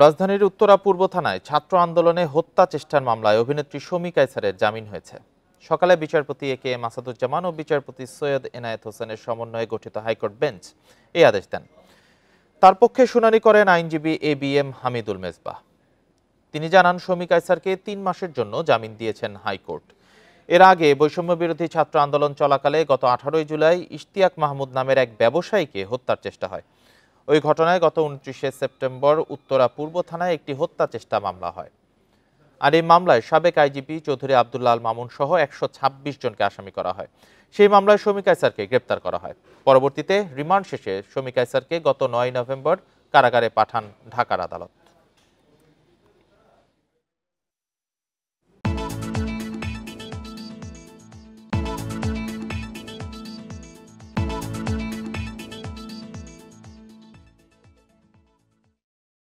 রাজধানীর উত্তরা পূর্ব থানায় ছাত্র আন্দোলনে হত্যা চেষ্টার মামলায় অভিনেত্রী শমী কায়সারের জামিন হয়েছে। সকালে বিচারপতি এ কে মাসাদুজ্জামান ও বিচারপতি সৈয়দ এনায়েত হোসেনের সমন্বয়ে গঠিত হাইকোর্ট বেঞ্চ এই আদেশ দেন। তার পক্ষে শুনানি করেন আইনজীবী ABM হামিদুল মেজবাহ। তিনি জানান, শমী কায়সারকে 3 মাসের জন্য জামিন দিয়েছেন হাইকোর্ট। এর আগে বৈষম্য বিরোধী ছাত্র আন্দোলন চলাকালে গত 18 জুলাই ইশতিয়াক মাহমুদ নামের এক ব্যবসায়ীকে হত্যার চেষ্টা হয়। ওই ঘটনায় গত 29 সেপ্টেম্বর উত্তরা পূর্ব থানায় একটি হত্যা চেষ্টা মামলা হয়। আর এই মামলায় সাবেক আইজিপি চৌধুরী আব্দুল্লাহ আল মামুন সহ 126 জনকে আসামি করা হয়। সেই মামলায় শমী কায়সারকে গ্রেপ্তার করা হয়। পরবর্তীতে রিমান্ড শেষে শমী কায়সারকে গত 9 নভেম্বর কারাগারে পাঠান ঢাকার আদালত।